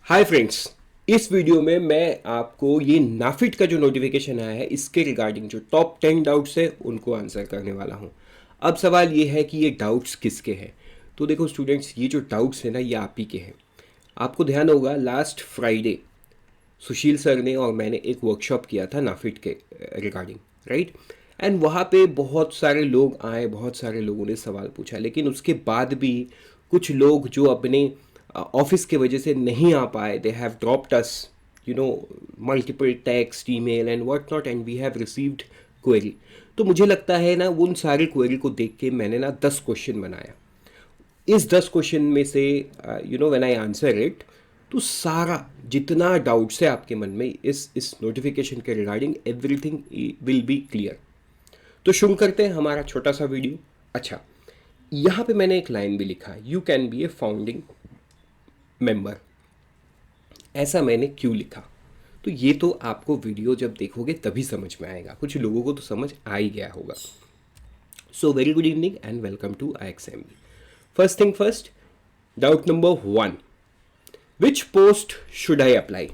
Hi friends, इस video में मैं आपको ये नाफिट का जो नोटिफिकेशन आया है इसके रिगार्डिंग जो टॉप 10 डाउट्स है उनको आंसर करने वाला हूँ। अब सवाल ये है कि ये डाउट्स किसके हैं। तो देखो स्टूडेंट्स, ये जो डाउट्स है ना ये आप ही के हैं। आपको ध्यान होगा लास्ट फ्राइडे सुशील सर ने और मैंने एक वर्कशॉप किया था नाफिट के रिगार्डिंग, राइट। एंड वहाँ पे बहुत सारे लोग आए, बहुत सारे लोगों ने सवाल पूछा, लेकिन उसके बाद भी कुछ लोग जो अपने ऑफिस के वजह से नहीं आ पाए, they have dropped us you know multiple text, email and what not, and we have received query. तो मुझे लगता है ना उन सारे क्वेरी को देख के मैंने ना 10 क्वेश्चन बनाया। इस 10 क्वेश्चन में से व्हेन आई आंसर इट, तो सारा जितना डाउट्स है आपके मन में इस नोटिफिकेशन के regarding, everything will be clear. तो शुरू करते हैं हमारा छोटा सा वीडियो। अच्छा, यहाँ पे मैंने एक लाइन भी लिखा है, you can be A founding member. ऐसा मैंने क्यों लिखा, तो ये तो आपको वीडियो जब देखोगे तभी समझ में आएगा। कुछ लोगों को तो समझ आ ही गया होगा। So very good evening and welcome to IXMB। First thing first, doubt number 1, which post should I apply.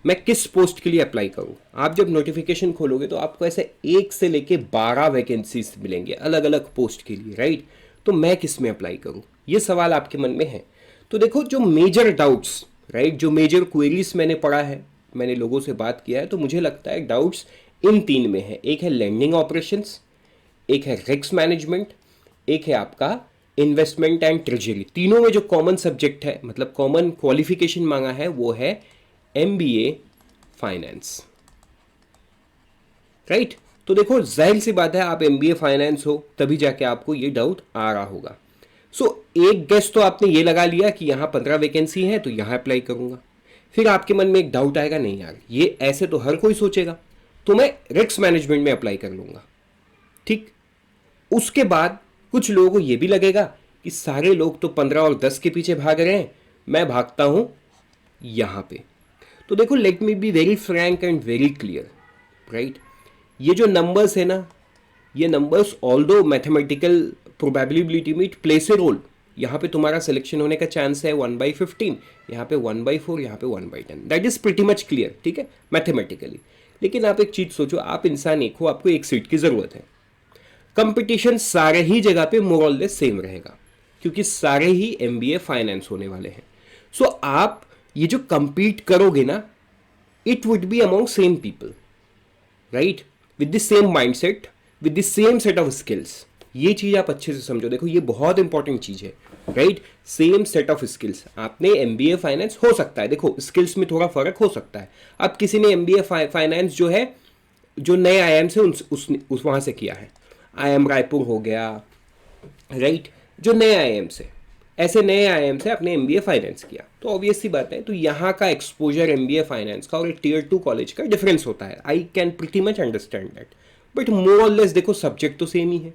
मैं किस पोस्ट के लिए अप्लाई करूं। आप जब नोटिफिकेशन खोलोगे तो आपको ऐसे 1 से लेके 12 वैकेंसीज मिलेंगे अलग अलग पोस्ट के लिए, राइट। तो मैं किस में अप्लाई करूं, ये सवाल आपके मन में है। तो देखो जो मेजर डाउट्स, राइट, जो मेजर क्वेरीज मैंने पढ़ा है, मैंने लोगों से बात किया है, तो मुझे लगता है डाउट्स इन 3 में है। एक है लैंडिंग ऑपरेशंस, एक है रिस्क मैनेजमेंट, एक है आपका इन्वेस्टमेंट एंड ट्रेजरी। तीनों में जो कॉमन सब्जेक्ट है, मतलब कॉमन क्वालिफिकेशन मांगा है, वो है MBA फाइनेंस, राइट। तो देखो जाहिर सी बात है, आप MBA फाइनेंस हो तभी जाके आपको ये डाउट आ रहा होगा। सो एक गेस तो आपने ये लगा लिया कि यहाँ 15 वैकेंसी है तो यहाँ अप्लाई करूंगा। फिर आपके मन में एक डाउट आएगा, नहीं यार ये ऐसे तो हर कोई सोचेगा, तो मैं रिस्क मैनेजमेंट में अप्लाई कर लूंगा, ठीक। उसके बाद कुछ लोगों को यह भी लगेगा कि सारे लोग तो 15 और 10 के पीछे भाग रहे हैं, मैं भागता हूं यहां पे। तो देखो let me be very Frank and very clear, right. ये जो नंबर्स है ना, ये नंबर्स ऑल्दो मैथमेटिकल प्रोबेबिलिटी में इट प्लेस ए रोल। यहाँ पे तुम्हारा सिलेक्शन होने का चांस है 1/15, यहाँ पे 1/4, यहाँ पे 1/10। That is pretty much clear, ठीक है, मैथमेटिकली। लेकिन आप एक चीज सोचो, आप इंसान एक हो, आपको एक सीट की जरूरत है। कंपटीशन सारे ही जगह पे मोर और लेस सेम रहेगा, क्योंकि सारे ही MBA फाइनेंस होने वाले हैं। सो आप ये जो compete करोगे ना, it would be among same people, right, with the same mindset, with the same set of skills. ये चीज आप अच्छे से समझो, देखो ये बहुत इंपॉर्टेंट चीज है, right. Same set of skills. आपने MBA फाइनेंस हो सकता है, देखो स्किल्स में थोड़ा फर्क हो सकता है। अब किसी ने MBA फाइनेंस जो है, जो नए IIM से उस वहां से किया है, IIM रायपुर हो गया, राइट, जो नए IIM से, ऐसे नए IIM से आपने MBA फाइनेंस किया, तो ऑब्वियस सी बात है, तो यहाँ का एक्सपोजर MBA फाइनेंस का और एक Tier 2 कॉलेज का डिफरेंस होता है। I can pretty much understand that, but more और लेस देखो सब्जेक्ट तो सेम ही है,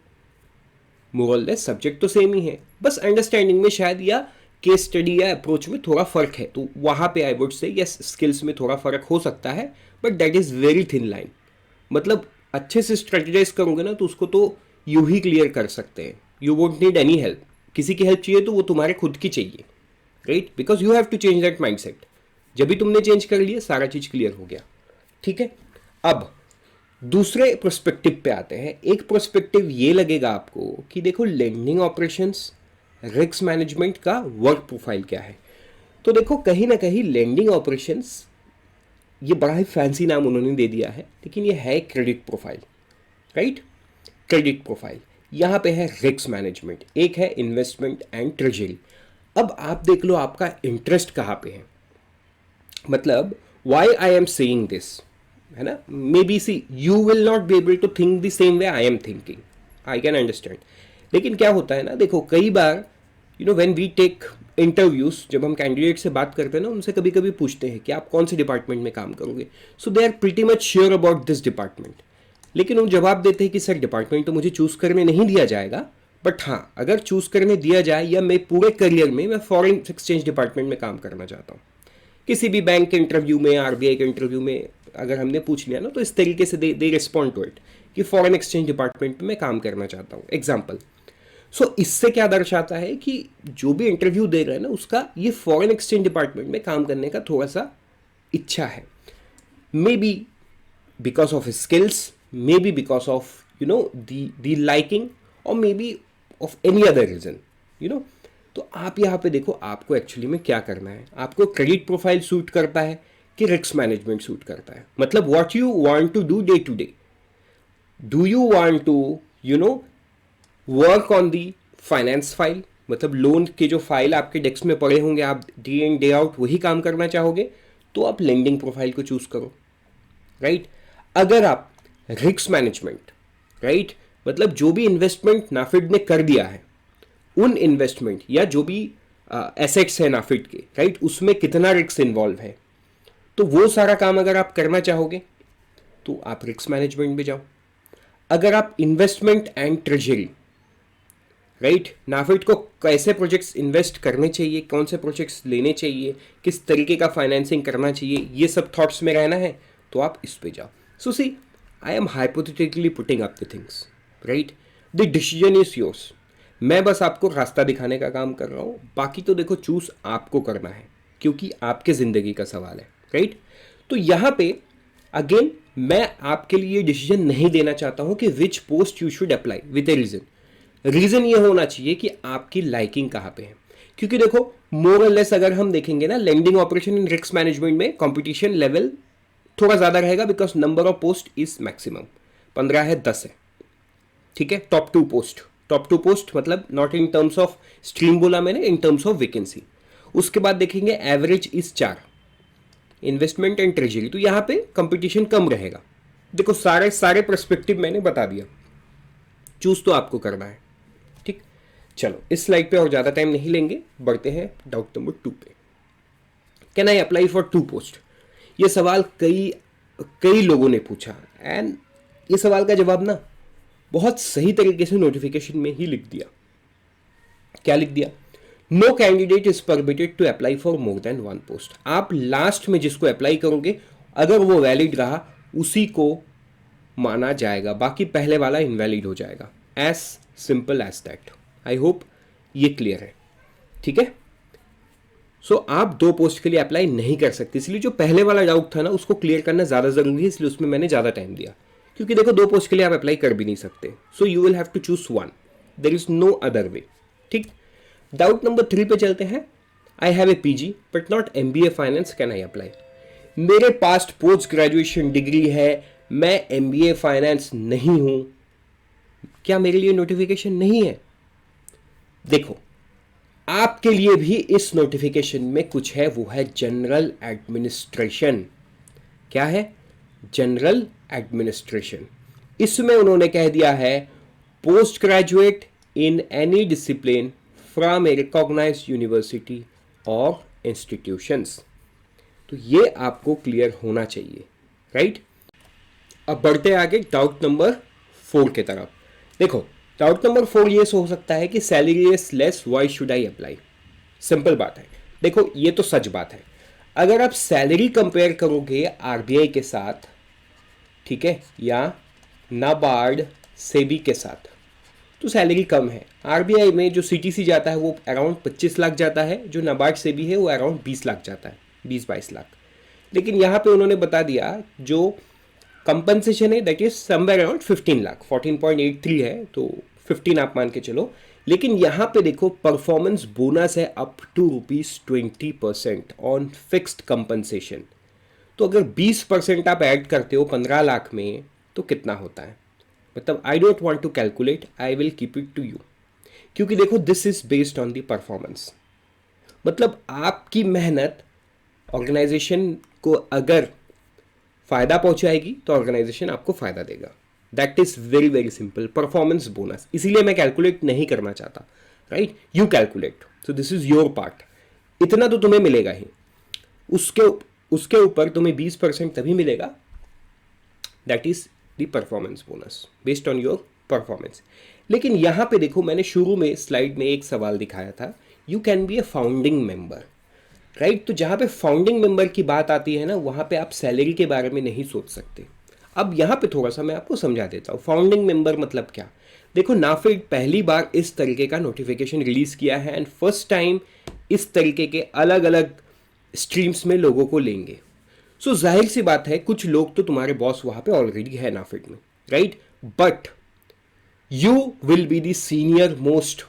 मोर और लेस सब्जेक्ट तो सेम ही है, बस अंडरस्टैंडिंग में शायद या केस स्टडी या अप्रोच में थोड़ा फर्क है। तो वहाँ पे आई वुड से यस, स्किल्स में थोड़ा फर्क हो सकता है, but that is very thin line. मतलब अच्छे से स्ट्रेटेजाइज करोगे ना तो उसको तो यू ही क्लियर कर सकते हैं। You won't need any help. किसी की हेल्प चाहिए तो वो तुम्हारे खुद की चाहिए, right, because you have to change that mindset. जब भी तुमने चेंज कर लिया, सारा चीज क्लियर हो गया, ठीक है। अब दूसरे प्रोस्पेक्टिव पे आते हैं। एक प्रोस्पेक्टिव ये लगेगा आपको कि देखो लेंडिंग ऑपरेशंस, रिस्क मैनेजमेंट का वर्क प्रोफाइल क्या है। तो देखो कहीं ना कहीं लेंडिंग ऑपरेशंस, ये बड़ा ही फैंसी नाम उन्होंने दे दिया है, लेकिन ये है credit profile, right, credit profile. यहाँ पे है रिस्क मैनेजमेंट, एक है इन्वेस्टमेंट एंड ट्रेजरी। अब आप देख लो आपका इंटरेस्ट कहाँ पे है, मतलब why I am saying this, है ना। Maybe see you will not be able to think the same way I am thinking, I can understand. लेकिन क्या होता है ना, देखो कई बार व्हेन वी टेक इंटरव्यूज, जब हम कैंडिडेट से बात करते हैं ना, उनसे कभी कभी पूछते हैं कि आप कौन से डिपार्टमेंट में काम करोगे। So they are pretty much sure about this department, लेकिन वो जवाब देते हैं कि सर डिपार्टमेंट तो मुझे चूज करने नहीं दिया जाएगा, बट हाँ अगर चूज करने दिया जाए या मैं पूरे करियर में मैं फॉरेन एक्सचेंज डिपार्टमेंट में काम करना चाहता हूँ। किसी भी बैंक के इंटरव्यू में, RBI के इंटरव्यू में अगर हमने पूछ लिया ना, तो इस तरीके से दे रिस्पॉन्ड टू इट कि फॉरेन एक्सचेंज डिपार्टमेंट में मैं काम करना चाहता हूँ, एग्जाम्पल। सो इससे क्या दर्शाता है कि जो भी इंटरव्यू दे रहा है ना, उसका ये फॉरेन एक्सचेंज डिपार्टमेंट में काम करने का थोड़ा सा इच्छा है। Maybe because of skills, maybe because of the liking, और maybe of any other reason, you know. तो आप यहाँ पे देखो आपको एक्चुअली में क्या करना है। आपको क्रेडिट प्रोफाइल सूट करता है कि रिस्क मैनेजमेंट सूट करता है, मतलब what you want to do day to day. Do you want to work on the finance file, मतलब लोन के जो फाइल आपके डेस्क में पड़े होंगे, आप डे इन डे आउट वही काम करना चाहोगे, तो आप लेंडिंग प्रोफाइल को चूज करो, राइट। अगर आप रिस्क मैनेजमेंट, राइट, मतलब जो भी इन्वेस्टमेंट नाफिड ने कर दिया है, उन इन्वेस्टमेंट या जो भी एसेट्स है नाफिड के, राइट, उसमें कितना रिस्क इन्वॉल्व है, तो वो सारा काम अगर आप करना चाहोगे तो आप रिस्क मैनेजमेंट में जाओ। अगर आप इन्वेस्टमेंट एंड ट्रेजरी, राइट, नाफिड को कैसे प्रोजेक्ट्स इन्वेस्ट करने चाहिए, कौन से प्रोजेक्ट्स लेने चाहिए, किस तरीके का फाइनेंसिंग करना चाहिए, ये सब थॉट्स में रहना है, तो आप इस पे जाओ। So see, I am hypothetically putting up the things, right, the decision is yours. मैं बस आपको रास्ता दिखाने का काम कर रहा हूँ, बाकी तो देखो चूज आपको करना है, क्योंकि आपके ज़िंदगी का सवाल है, राइट। तो यहाँ पे अगेन मैं आपके लिए डिसीजन नहीं देना चाहता हूँ कि which post you should apply with a reason. Reason ये होना चाहिए कि आपकी लाइकिंग कहाँ पे है, क्योंकि देखो मोर और लेस अगर हम देखेंगे ना, lending operation in risk management में कंपटीशन लेवल थोड़ा ज़्यादा रहेगा, because number of post is maximum 15 है, 10 है, ठीक है। टॉप टू पोस्ट मतलब not in terms of stream बोला मैंने, इन टर्म्स ऑफ वैकेंसी। उसके बाद देखेंगे average is 4, investment and treasury, तो यहाँ पे कंपटीशन कम रहेगा। देखो सारे पर्सपेक्टिव मैंने बता दिया, चूज तो आपको करना है, ठीक। चलो इस स्लाइड पे और ज़्यादा टाइम नहीं लेंगे, बढ़ते हैं डाउट नंबर 2 पे। Can I apply for 2 post? ये सवाल कई लोगों ने पूछा, एंड ये सवाल का जवाब ना बहुत सही तरीके से नोटिफिकेशन में ही लिख दिया। क्या लिख दिया? No candidate is permitted to apply for more than 1 post. आप लास्ट में जिसको अप्लाई करोगे अगर वो वैलिड रहा उसी को माना जाएगा, बाकी पहले वाला इनवैलिड हो जाएगा। As simple as that. I hope ये क्लियर है, ठीक है। सो आप 2 पोस्ट के लिए अप्लाई नहीं कर सकते, इसलिए जो पहले वाला डाउट था ना उसको क्लियर करना ज़्यादा जरूरी है, इसलिए उसमें मैंने ज़्यादा टाइम दिया, क्योंकि देखो 2 पोस्ट के लिए आप अप्लाई कर भी नहीं सकते। So you will have to choose 1, there is no other way, ठीक। डाउट नंबर 3 पे चलते हैं। I have a PG but not MBA finance, can I apply? मेरे पास पोस्ट ग्रेजुएशन डिग्री है, मैं एमबीए फाइनेंस नहीं हूं, क्या मेरे लिए नोटिफिकेशन नहीं है? देखो आपके लिए भी इस नोटिफिकेशन में कुछ है, वो है जनरल एडमिनिस्ट्रेशन। क्या है? General administration. इसमें उन्होंने कह दिया है post graduate in any discipline from a recognised university और इंस्टीट्यूशंस। तो ये आपको क्लियर होना चाहिए, राइट। अब बढ़ते आगे डाउट नंबर 4 की तरफ। देखो डाउट नंबर 4 ये हो सकता है कि salary is less, why should I apply? Simple बात है, देखो ये तो सच बात है। अगर आप सैलरी कंपेयर करोगे आरबीआई के साथ, ठीक है, या नाबार्ड सेबी के साथ, तो सैलरी कम है। आरबीआई में जो सीटीसी जाता है वो अराउंड 25 लाख जाता है, जो नाबार्ड सेबी है वो अराउंड 20 लाख जाता है, 20-22 लाख। लेकिन यहाँ पे उन्होंने बता दिया जो कंपनसेशन है that is somewhere around 15 lakh, 14.83 है, तो 15 आप मान के चलो। लेकिन यहाँ पे देखो परफॉर्मेंस बोनस है अप टू ₹20% ऑन फिक्स्ड कंपनसेशन। तो अगर 20% आप ऐड करते हो 15 लाख में तो कितना होता है? मतलब I don't want to calculate, I will keep it to you, क्योंकि देखो this is based on the performance. मतलब आपकी मेहनत ऑर्गेनाइजेशन को अगर फायदा पहुंचाएगी तो ऑर्गेनाइजेशन आपको फायदा देगा। That is very very simple, performance bonus. इसीलिए मैं कैलकुलेट नहीं करना चाहता, right. You calculate, so this is your part. इतना तो तुम्हें मिलेगा ही, उसके ऊपर तुम्हें 20% तभी मिलेगा, that is the performance bonus based on your performance. लेकिन यहां पे देखो मैंने शुरू में स्लाइड में एक सवाल दिखाया था, you can be A founding member, right. तो जहां पे फाउंडिंग मेंबर की बात आती है ना, वहां पे आप सैलरी के बारे में नहीं सोच सकते। अब यहां पे थोड़ा सा मैं आपको समझा देता हूं फाउंडिंग मेंबर मतलब क्या। देखो नाफेड पहली बार इस तरीके का नोटिफिकेशन रिलीज किया है एंड फर्स्ट टाइम इस तरीके के अलग अलग स्ट्रीम्स में लोगों को लेंगे। सो जाहिर सी बात है कुछ लोग तो तुम्हारे बॉस वहां पे ऑलरेडी है नाफेड में, right, but you will be the senior most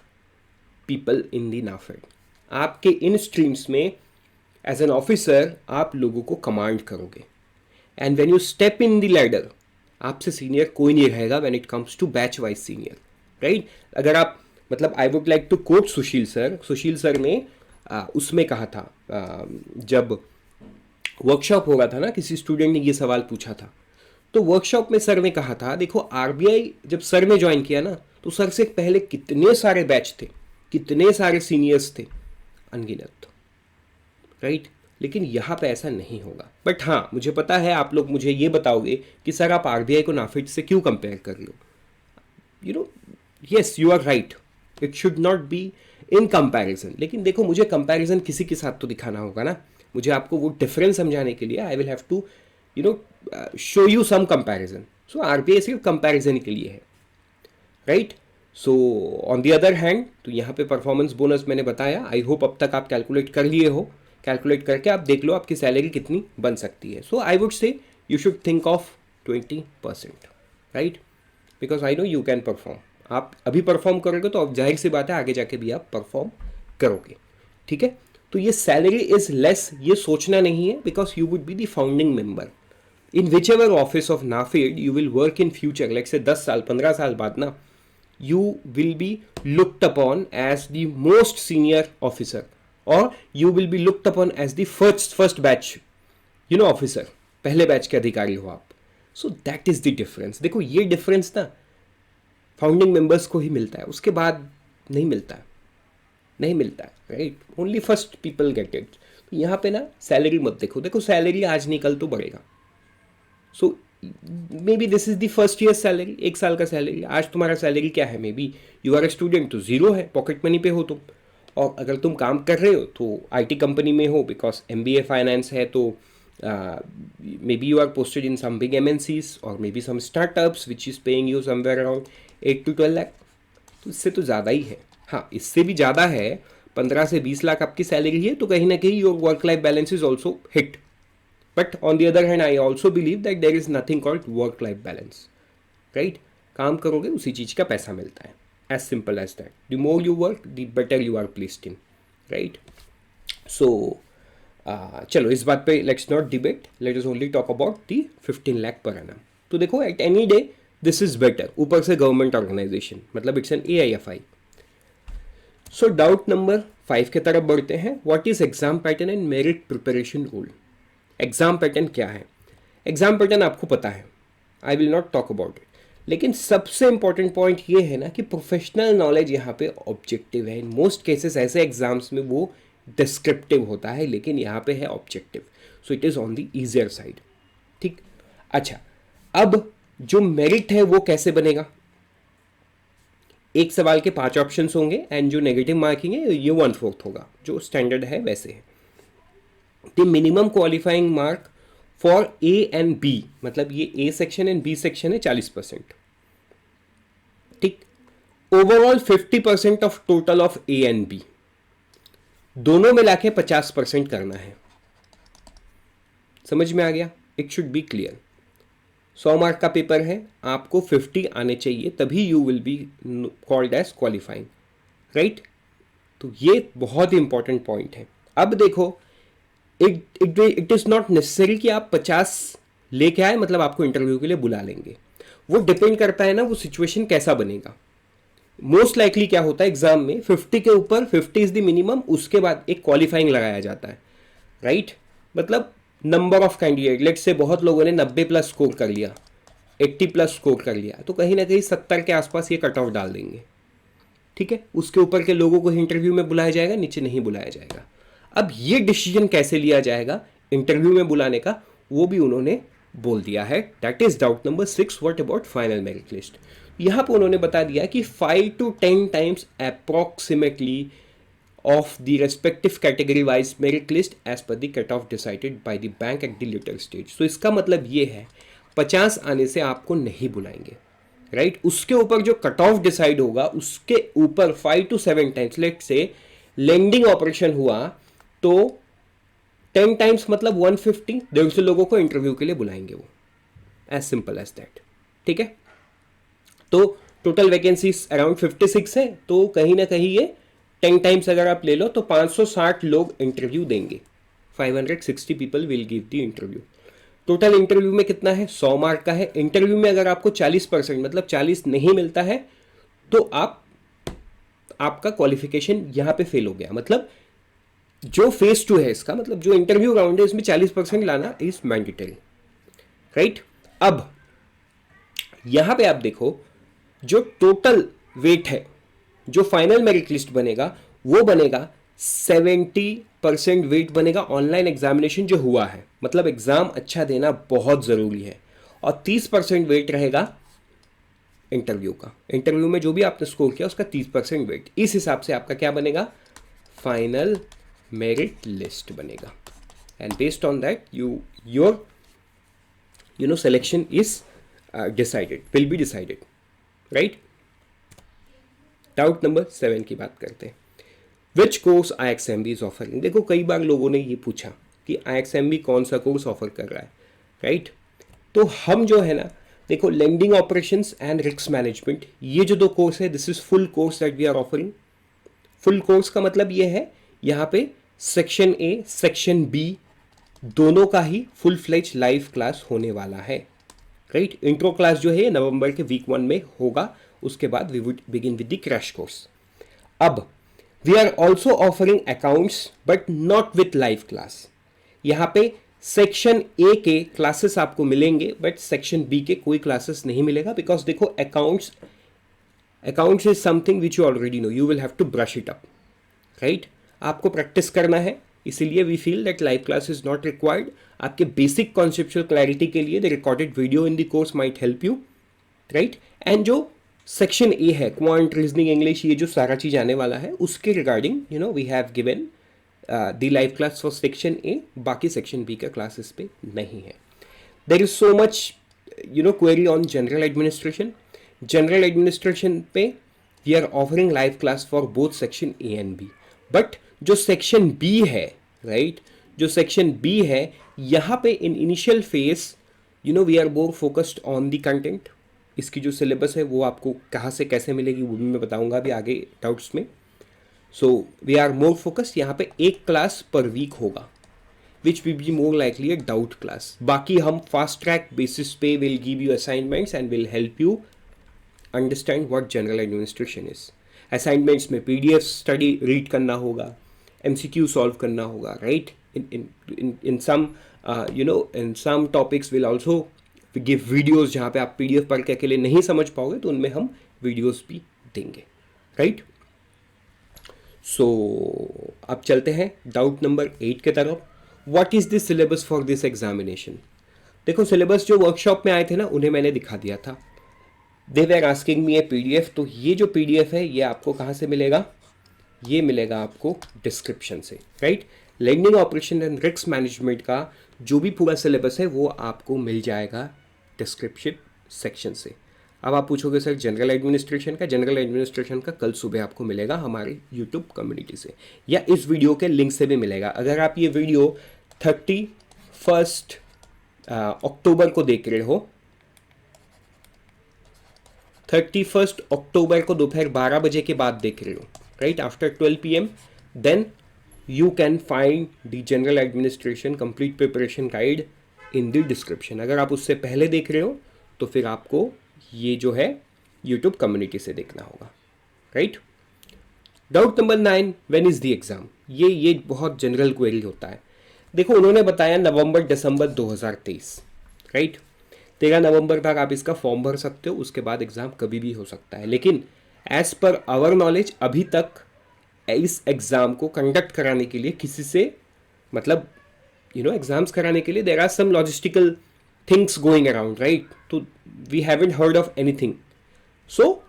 people in the NAFED. आपके इन स्ट्रीम्स में एज एन ऑफिसर आप लोगों को कमांड करोगे and when you step in the ladder आपसे सीनियर कोई नहीं रहेगा when it comes to batch wise senior, right. अगर आप मतलब I would like to quote Sushil sir ने उसमें कहा था जब वर्कशॉप हो रहा था ना, किसी स्टूडेंट ने ये सवाल पूछा था, तो वर्कशॉप में सर ने कहा था देखो आरबीआई जब सर ने ज्वाइन किया ना तो सर से पहले कितने सारे बैच थे, कितने सारे सीनियर्स थे, अनगिनत, राइट। लेकिन यहाँ पे ऐसा नहीं होगा। बट हाँ मुझे पता है आप लोग मुझे ये बताओगे कि सर आप आरबीआई को नाफेड से क्यों कंपेयर कर लो, you know, yes you are right, it should not be in comparison. लेकिन देखो मुझे कंपैरिजन किसी के साथ तो दिखाना होगा ना, मुझे आपको वो डिफरेंस समझाने के लिए I will have to you know show you some comparison. So RBI सिर्फ कंपैरिजन के लिए है, right. So on the other hand तो यहाँ पे परफॉर्मेंस बोनस मैंने बताया, आई होप अब तक आप कैलकुलेट कर लिए हो, कैलकुलेट करके आप देख लो आपकी सैलरी कितनी बन सकती है। So I would say you should think of 20%, right, because I know you can perform. आप अभी परफॉर्म करोगे तो अब जाहिर सी बात है आगे जाके भी आप परफॉर्म करोगे, ठीक है। तो ये सैलरी इज लेस ये सोचना नहीं है, because you would be the founding member in which ever office of NAFED you will work in future, like से 10 साल 15 साल बाद ना, you will be looked upon as the most senior officer or you will be looked upon as the first batch officer, पहले batch के अधिकारी हो आप। so that is the difference। देखो ये डिफरेंस ना फाउंडिंग मेंबर्स को ही मिलता है, उसके बाद नहीं मिलता है, right, only first people get it. तो यहाँ पे ना सैलरी मत देखो सैलरी आज नहीं कल तो बढ़ेगा। So maybe this is the first year salary, 1 साल का सैलरी। आज तुम्हारा सैलरी क्या है, maybe you are a student तो 0 है, पॉकेट मनी पे हो तुम, और अगर तुम काम कर रहे हो तो आईटी कंपनी में हो, बिकॉज एमबीए फाइनेंस है, तो maybe you are posted in some big MNCs और maybe some startups which is paying you somewhere around 8 to 12 lakh. तो इससे तो ज़्यादा ही है, हाँ इससे भी ज़्यादा है, 15 से 20 लाख आपकी सैलरी है, तो कहीं ना कहीं your work life balance is also hit. But on the other hand, I also believe that there is nothing called work-life balance, right? काम करोगे उसी चीज़ का पैसा मिलता है, as simple as that. The more you work, the better you are placed in, right? So, चलो इस बात पे let's not debate. Let us only talk about the 15 lakh per annum. तो देखो at any day this is better. ऊपर से government organization, मतलब it's an AIFI. So doubt number 5 के तरफ बढ़ते हैं. What is exam pattern and merit preparation rule? Exam pattern क्या है? एग्ज़ाम पैटर्न आपको पता है, I will not talk about it, लेकिन सबसे इंपॉर्टेंट पॉइंट ये है ना कि प्रोफेशनल नॉलेज यहाँ पे ऑब्जेक्टिव है। इन मोस्ट केसेस ऐसे एग्जाम्स में वो डिस्क्रिप्टिव होता है, लेकिन यहाँ पे है objective, so it is on the easier side, ठीक। अच्छा, अब जो मेरिट है वो कैसे बनेगा? एक सवाल के 5 ऑप्शंस होंगे एंड जो नेगेटिव मार्किंग है ये 1/4 होगा, जो स्टैंडर्ड है वैसे है। The minimum qualifying mark for A and B, मतलब ये A section and B section है 40%, ठीक। Overall 50% of total of A and B, दोनों मिला के 50% करना है। समझ में आ गया? It should be clear. 100 mark का पेपर है, आपको 50 आने चाहिए, तभी you will be called as qualifying, right. तो ये बहुत ही इंपॉर्टेंट पॉइंट है। अब देखो इट इज़ नॉट नेसेसरी कि आप 50 लेके आए मतलब आपको इंटरव्यू के लिए बुला लेंगे, वो डिपेंड करता है ना वो सिचुएशन कैसा बनेगा। मोस्ट लाइकली क्या होता है एग्जाम में 50 के ऊपर 50 इज द मिनिमम, उसके बाद एक क्वालिफाइंग लगाया जाता है, राइट। मतलब number of candidate, let's say बहुत लोगों ने 90+ स्कोर कर लिया, 80+ स्कोर कर लिया, तो कहीं ना कहीं 70 के आसपास ये कट ऑफ डाल देंगे, ठीक है। उसके ऊपर के लोगों को इंटरव्यू में बुलाया जाएगा, नीचे नहीं बुलाया जाएगा। अब ये डिसीजन कैसे लिया जाएगा इंटरव्यू में बुलाने का, वो भी उन्होंने बोल दिया है। That is doubt number 6, what about final merit list. यहाँ पर उन्होंने बता दिया कि 5 to 10 times approximately of the respective category wise merit list as per the cutoff decided by the bank at the later stage। so इसका मतलब ये है 50 आने से आपको नहीं बुलाएंगे, राइट, उसके ऊपर जो कट ऑफ डिसाइड होगा उसके ऊपर 5 to 7 टाइम्स, लेट से लेंडिंग ऑपरेशन हुआ तो 10 टाइम्स मतलब 150, 150 लोगों को इंटरव्यू के लिए बुलाएंगे वो, एज सिंपल एज दैट। ठीक है, तो टोटल वैकेंसीज अराउंड 56 है, तो कहीं ना कहीं ये 10 टाइम्स अगर आप ले लो तो 560 लोग इंटरव्यू देंगे, 560 people will give the interview. Total interview में कितना है, 100 मार्क का है। इंटरव्यू में अगर आपको 40% मतलब 40 नहीं मिलता है तो आपका क्वालिफिकेशन यहां पे फेल हो गया। मतलब जो फेज 2 है इसका, मतलब जो इंटरव्यू राउंड है इसमें 40% लाना इज मैंडेटरी, राइट। अब यहां पे आप देखो जो टोटल वेट है, जो फाइनल मेरिट लिस्ट बनेगा वो बनेगा 70% वेट बनेगा ऑनलाइन एग्जामिनेशन जो हुआ है, मतलब एग्जाम अच्छा देना बहुत जरूरी है, और 30% वेट रहेगा इंटरव्यू का। इंटरव्यू में जो भी आपने स्कोर किया उसका 30% वेट, इस हिसाब से आपका क्या बनेगा, फाइनल मेरिट लिस्ट बनेगा। And based on that your selection is decided, will be decided, right. Doubt number 7 की बात करते हैं। Which course IXMB is offering. देखो कई बार लोगों ने ये पूछा कि IXMB कौन सा कोर्स ऑफर कर रहा है, राइट। तो हम जो है ना, देखो lending operations and risk management, ये जो दो कोर्स है this is full course that we are offering. Full course का मतलब ये है यहाँ पे सेक्शन ए सेक्शन बी दोनों का ही फुल फ्लेज लाइव क्लास होने वाला है, राइट। इंट्रो क्लास जो है नवंबर के वीक 1 में होगा, उसके बाद we would begin with the crash course. अब we are also offering accounts but not with live class. यहाँ पे सेक्शन ए के क्लासेस आपको मिलेंगे बट सेक्शन बी के कोई क्लासेस नहीं मिलेगा, बिकॉज देखो accounts is something which you already know, you will have to brush it up, right. आपको प्रैक्टिस करना है, इसीलिए we feel that live class is not required. आपके बेसिक कॉन्सेप्चुअल क्लैरिटी के लिए the recorded video in the course might help you, right. And जो section A है quant reasoning English, ये जो सारा चीज आने वाला है उसके regarding we have given the live class for section A, बाकी सेक्शन बी का क्लास इस पे नहीं है। There is so much query on general administration. General administration पे we are offering live class for both section A and B, but जो section B है, right, जो सेक्शन बी है यहाँ पे in initial phase we are more focused on the content. इसकी जो syllabus है वो आपको कहाँ से कैसे मिलेगी वो भी मैं बताऊंगा अभी आगे डाउट्स में। So we are more focused, यहाँ पे एक क्लास पर वीक होगा which will be more likely a doubt class. बाकी हम फास्ट ट्रैक बेसिस पे will give you assignments and will help you understand what general administration is. Assignments में PDF study read करना होगा, MCQ solve करना होगा, right. In some topics will also give videos, जहाँ पे आप PDF पढ़ के अकेले नहीं समझ पाओगे तो उनमें हम वीडियोस भी देंगे, राइट। सो अब चलते हैं डाउट नंबर 8 के तरफ। What is this syllabus for this examination. देखो सिलेबस जो वर्कशॉप में आए थे ना उन्हें मैंने दिखा दिया था। दे were asking me A PDF, तो ये जो PDF है ये आपको कहाँ से मिलेगा, ये मिलेगा आपको डिस्क्रिप्शन से, right. Lending operation and risk management का जो भी पूरा सिलेबस है वो आपको मिल जाएगा डिस्क्रिप्शन सेक्शन से। अब आप पूछोगे सर जनरल एडमिनिस्ट्रेशन का, जनरल एडमिनिस्ट्रेशन का कल सुबह आपको मिलेगा हमारी यूट्यूब कम्युनिटी से या इस वीडियो के लिंक से भी मिलेगा। अगर आप ये वीडियो 31 अक्टूबर को देख रहे हो, 31 अक्टूबर को दोपहर 12 बजे के बाद देख रहे हो, right, after 12 PM, then you can find the general administration complete preparation guide in the description। अगर आप उससे पहले देख रहे हो तो फिर आपको ये जो है YouTube कम्युनिटी से देखना होगा, right. Doubt number 9, when is the exam. ये बहुत जनरल क्वेरी होता है। देखो उन्होंने बताया नवंबर दिसंबर 2023, राइट। 13 नवंबर तक आप इसका फॉर्म भर सकते हो, उसके बाद एग्जाम कभी भी हो सकता है। लेकिन एज पर आवर नॉलेज अभी तक इस एग्जाम को कंडक्ट कराने के लिए किसी से मतलब एग्जाम्स कराने के लिए there are some logistical things going around, right. तो we haven't heard of anything, so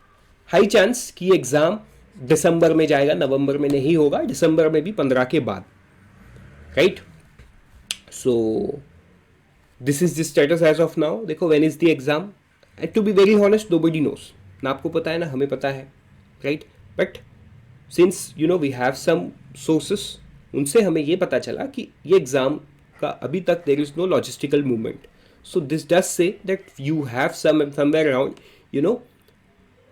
high chance कि एग्जाम दिसंबर में जाएगा, नवंबर में नहीं होगा, दिसंबर में भी 15 के बाद, right. So this is the status as of now. देखो when is the exam, to be very honest nobody knows, ना आपको पता है ना हमें पता है, right? But since you know we have some sources, उनसे हमें ये पता चला कि ये एग्ज़ाम का अभी तक there is no logistical movement. So this does say that you have somewhere around you know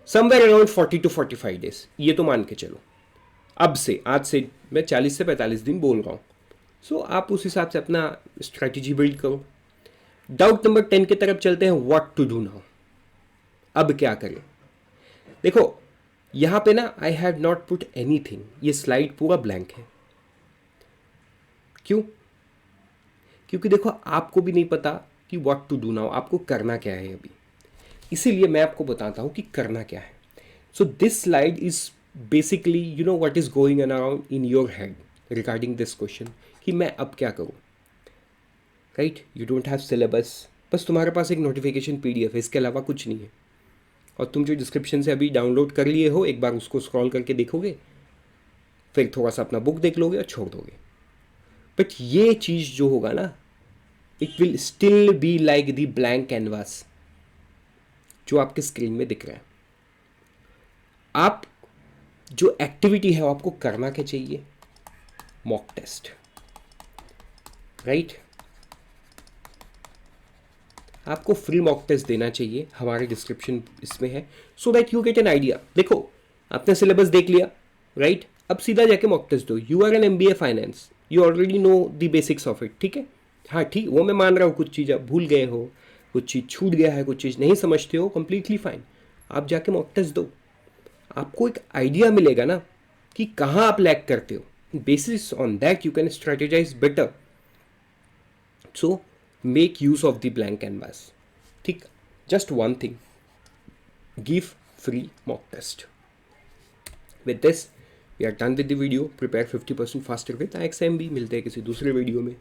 somewhere around 40 to 45 days, ये तो मान के चलो. अब से आज से मैं 40 से 45 दिन बोल रहा हूँ. सो आप उस हिसाब से अपना स्ट्रैटेजी बिल्ड करो. डाउट नंबर 10 की तरफ चलते हैं. व्हाट टू डू नाउ, अब क्या करें? देखो यहाँ पे ना I have not put anything, ये स्लाइड पूरा ब्लैंक है. क्यों? क्योंकि देखो आपको भी नहीं पता कि व्हाट टू डू नाउ, आपको करना क्या है अभी. इसीलिए मैं आपको बताता हूँ कि करना क्या है. So this slide is basically you know what is going around in your head regarding this question कि मैं अब क्या करूँ, right? You don't have syllabus, बस तुम्हारे पास एक नोटिफिकेशन PDF है, इसके अलावा कुछ नहीं है. और तुम जो डिस्क्रिप्शन से अभी डाउनलोड कर लिए हो, एक बार उसको स्क्रॉल करके देखोगे, फिर थोड़ा सा अपना बुक देख लोगे और छोड़ दोगे. बट ये चीज़ जो होगा ना, it will still be like the blank canvas जो आपके स्क्रीन में दिख रहा है. आप जो एक्टिविटी है वो आपको करना क्या चाहिए? Mock test, right? आपको फ्री मॉक टेस्ट देना चाहिए, हमारे डिस्क्रिप्शन इसमें है, so that you get an idea. देखो आपने सिलेबस देख लिया, राइट? अब सीधा जाके मॉक टेस्ट दो. You are an MBA finance, you already know the basics of it, ठीक है? हाँ ठीक, वो मैं मान रहा हूँ कुछ चीज़ आप भूल गए हो, कुछ चीज़ छूट गया है, कुछ चीज़ नहीं समझते हो, कंप्लीटली फाइन. आप जाके मॉक टेस्ट दो, आपको एक आइडिया मिलेगा ना कि कहाँ आप लैग करते हो. Basis on that you can strategize better. So make use of the blank canvas. ठीक, just one thing, give free mock test. With this we are done with the video. Prepare 50% faster with IXMB. मिलते हैं किसी दूसरे video में.